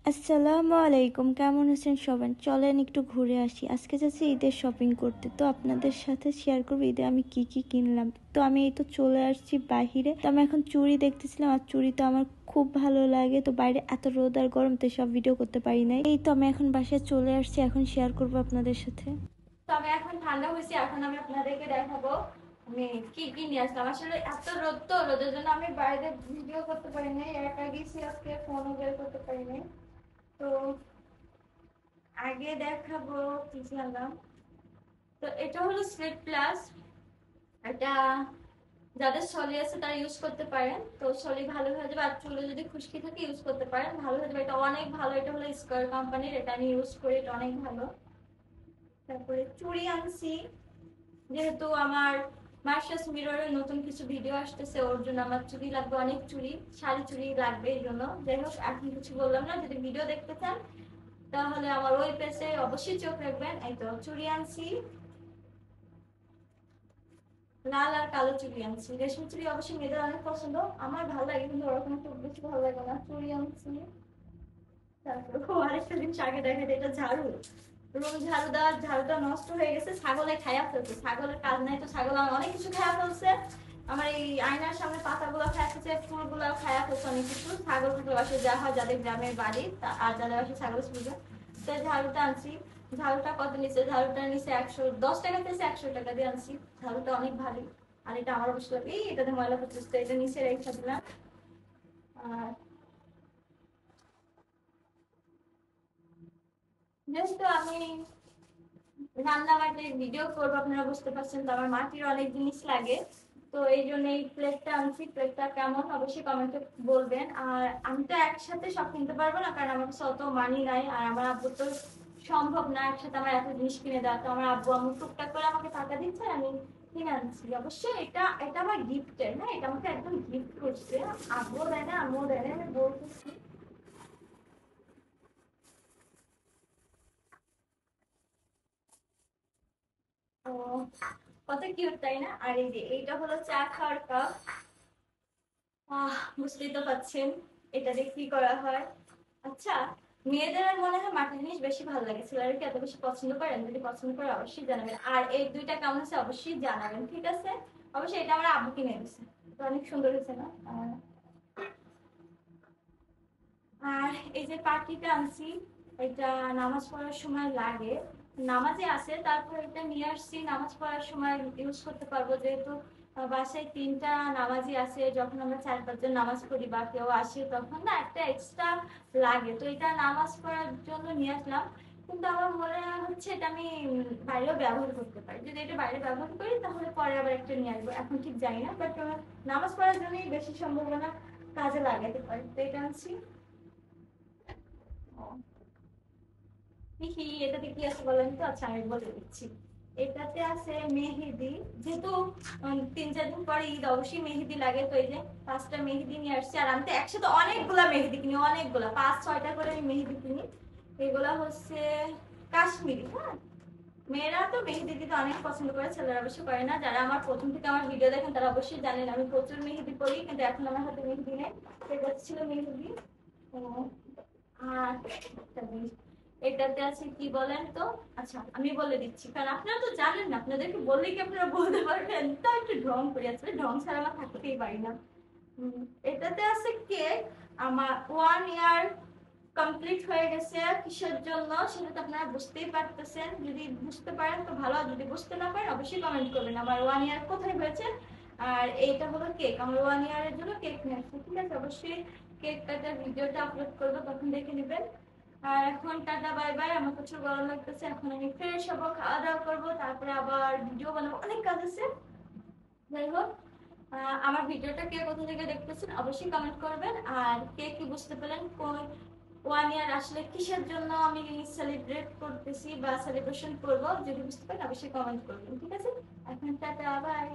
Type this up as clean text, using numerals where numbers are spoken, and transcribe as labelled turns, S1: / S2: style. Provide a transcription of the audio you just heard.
S1: আসসালামু আলাইকুম, কেমন আছেন সবাই? চলেন একটু ঘুরে আসি। আজকে যাচ্ছি ঈদের শপিং করতে, তো আপনাদের সাথে শেয়ার করবো ঈদে আমি কি কি কিনলাম। তো আমি এই তো চলে আসছি বাহিরে। তো আমি এখন চুড়ি দেখতেছিলাম, আর চুড়ি তো আমার খুব ভালো লাগে। তো বাইরে এত রোদ আর গরম, তো সব ভিডিও করতে পারি নাই। এই তো আমি এখন বাসায় চলে আসছি, এখন শেয়ার করবো আপনাদের সাথে। তো আমি এখন ঠান্ডা হয়েছি, এখন আমি আপনাদেরকে দেখাবো আমি কি কি নিয়ে আসলাম। আসলে এত রোদ, তো রোদের জন্য আমি বাইরে ভিডিও করতে পারি নাই, একা গেছি আজকে, ফোনও বের করতে পারি নাই। তো আগে দেখাবো কি কি আনলাম। তো এটা হলো স্লিপ প্লাস। এটা যাদের সলি আছে তারা ইউজ করতে পারেন, তো সলি ভালো হয়ে যাবে। আর চুলে যদি খুশকি থাকে ইউজ করতে পারেন, ভালো হয়ে যাবে। এটা অনেক ভালো, এটা হলো স্কয়ার কোম্পানির, এটা আমি ইউজ করি, এটা অনেক ভালো। তারপরে চুড়ি আনছি, যেহেতু আমার মার্শাস মিররের নতুন কিছু ভিডিও আসতেছে, ওর জন্য আমার চুড়ি লাগবে, অনেক চুড়ি, শাড়ি চুড়ি লাগবে এই জন্য। যাই হোক, এখন কিছু বললাম না, যদি ভিডিও দেখতে চান তাহলে আমার ওই পেজে অবশ্যই চোখ রাখবেন। এই তো চুড়ি আনছি, লাল আর কালো চুড়ি আনছি। রেশমি চুড়ি অবশ্যই মেয়েদের অনেক পছন্দ, আমার ভালো লাগে, কিন্তু ওরকম খুব বেশি ভালো লাগে না। চুড়ি আনছি। তারপর আরেকটা জিনিস আগে দেখাতে, এটা ঝাড়ু, রুম ঝাড়ু দেওয়ার, ঝাড়ুটা নষ্ট হয়ে গেছে, ছাগলে খায়া ফেলছে। ছাগলের কাজ নাই তো, ছাগল আমার অনেক কিছু খায়া ফেলছে। আমার এই আয়নার সামনে পাতাগুলো খায়া ফেলছে, ফুলগুলো খায়া ফেলছে, অনেক কিছু। ছাগলগুলো বাসে যা হয়, যাদের গ্রামের বাড়ি আর যাদের বাসে ছাগল ছিল। তো ঝাড়ুটা আনছি। ঝাড়ুটা কত নিচে? ঝাড়ুটা নিচে 110 টাকা থেকে 100 টাকা দিয়ে আনছি। ঝাড়ুটা অনেক ভারী, আর এটা আমার অবশ্য লাগে, এটাতে ময়লা করতেছে, এটা নিচে রেখে দিলাম। আর যেহেতু আমি রান্না বান্নার ভিডিও করবো, আপনারা বুঝতে পারছেন, তো আমার মাটির অনেক জিনিস লাগে। তো এই জন্য এই প্লেটটা আনছি। প্লেটটা কেমন অবশ্যই কমেন্টে বলবেন। আর আমি তো একসাথে সব কিনতে পারবো না, কারণ আমার কাছে অত মানি নাই, আর আমার আব্বু তো সম্ভব না একসাথে আমার এত জিনিস কিনে দেওয়া। তো আমার আব্বু আমি টুকটাক করে আমাকে টাকা দিচ্ছে, আমি কিনে আনছি। অবশ্যই এটা এটা আমার গিফটের, হ্যাঁ, এটা আমাকে একদম গিফট করছে। আব্বুও দেয় না, আম্মুও দেয় না, আমি বলতেছি। তো কত কিউট, তাই না? আর এই যে এইটা হলো চা খাওয়ার কাপ। বুঝতেই তো পাচ্ছেন এটা দিয়ে কি করা হয়। আচ্ছা, মেয়েদের মনে হয় মাটির জিনিস বেশি ভালো লাগে, ছেলেরা কি এত বেশি পছন্দ করেন? যদি পছন্দ করে অবশ্যই জানাবেন, আর এই দুইটা কেমন আছে অবশ্যই জানাবেন, ঠিক আছে? অবশ্যই এটা আমার আব্বু কিনে দিয়েছে, তো অনেক সুন্দর হয়েছে না? আর এই যে পাটিটা আনছি, এটা নামাজ পড়ার সময় লাগে, নামাজে আছে, তারপর এটা নিয়ে আসছি, নামাজ পড়ার সময় ইউজ করতে পারবো, যেহেতু বাসায় 3টা নামাজি আছে, যখন আমরা 4-5 জন নামাজ পড়ি বা কেউ আসে তখন না একটা এক্সট্রা লাগে, তো এটা নামাজ পড়ার জন্য নিয়ে আসলাম। কিন্তু আমার মনে হচ্ছে এটা আমি বাইরেও ব্যবহার করতে পারি, যদি এটা বাইরে ব্যবহার করি তাহলে পরে আবার একটা নিয়ে আসবো, এখন ঠিক জানি না, বাট নামাজ পড়ার জন্যই বেশি সম্ভাবনা কাজে লাগাতে পারি, তো এটা আনছি। এটাতে কি আছে বলেন তো? আচ্ছা আমি বলে দিচ্ছি। এটাতে আছে মেহেদি, যেহেতু 3-4 দিন পরে ঈদ, অবশ্যই মেহেদি লাগে, তো এই যে 5টা মেহেদি নিয়ে আসছি। আর আমি তো একসাথে অনেকগুলা মেহেদি কিনি, অনেকগুলা, 5-6টা করে আমি মেহেদি কিনি। এগুলা হচ্ছে কাশ্মীরি, হ্যাঁ। মেয়েরা তো মেহেদি দিতে অনেক পছন্দ করে, ছেলেরা অবশ্য করে না। যারা আমার প্রথম থেকে আমার ভিডিও দেখেন তারা অবশ্যই জানেন আমি প্রচুর মেহেদি পরি, কিন্তু এখন আমার হাতে মেহেদি নেই। এটা ছিল মেহেদি। আর একটা জিনিস এটাতে আছে কি বলেন তো? আচ্ছা আমি বলে দিচ্ছি, কারণ আপনারা তো জানেন না, আপনাদেরকে বললেই কি আপনারা বলতে পারবেন? তো একটু ঢং করি, আসলে ঢং ছাড়া আমার থাকতেই পারি না। এটাতে আছে কেক। আমার 1 ইয়ার কমপ্লিট হয়ে গেছে, কিসের জন্য সেটা তো আপনারা বুঝতেই পারতেছেন। যদি বুঝতে পারেন তো ভালো, আর যদি বুঝতে না পারেন অবশ্যই কমেন্ট করবেন আমার 1 ইয়ার কোথায় হয়েছে। আর এইটা হলো কেক, আমার 1 ইয়ারের জন্য কেক নিয়ে আসছে, ঠিক আছে? অবশ্যই কেক কাটার ভিডিওটা আপলোড করবো, তখন দেখে নেবেন। আর এখন টাটা বাই বাই, আমার প্রচুর গরম লাগতেছে, এখন আমি ফ্রেশ হবো, খাওয়া দাওয়া করবো, তারপরে আবার ভিডিও বানাবো, অনেক কাজ আছে। যাই হোক, আমার ভিডিওটা কে কোথা থেকে দেখতেছেন অবশ্যই কমেন্ট করবেন। আর কে কি বুঝতে পেলেন কোন 1 ইয়ার আসলে কিসের জন্য আমি সেলিব্রেট করতেছি বা সেলিব্রেশন করবো, যদি বুঝতে পারেন অবশ্যই কমেন্ট করবেন, ঠিক আছে? এখন টাটা বাই।